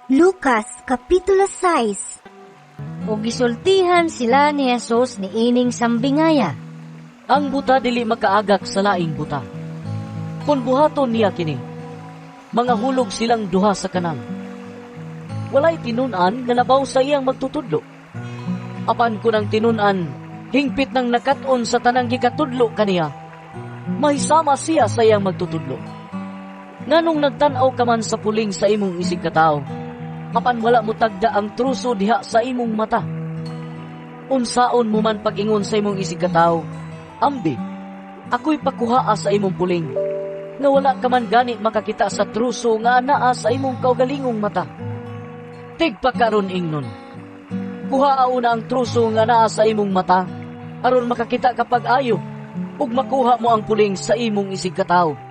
Lucas Kapitulo 6. O gisultihan sila ni Jesus ni ining sambingaya. Ang buta dili makaagak sa laing buta. Kung buhaton niya kini, mga hulog silang duha sa kanang. Walay tinun-an nga labaw sa iyang magtutudlo. Apan ko ng tinun-an, hingpit ng nakaton sa tanang gikatudlo kaniya, mahisama siya sa iyang magtutudlo. Nganong nagtanaw ka man sa puling sa imong isig katao, apan wala mo tagda ang truso diha sa imong mata. Unsaon mo man pag-ingon sa imong isig katao, ambi, ako'y pakuhaa sa imong puling, nga wala ka man gani makakita sa truso nga anaa sa imong kaugalingong mata. Tigpakaron ingnon, kuhaa una ang truso nga anaa sa imong mata, aron makakita kapag ayo, ug makuha mo ang puling sa imong isig katao.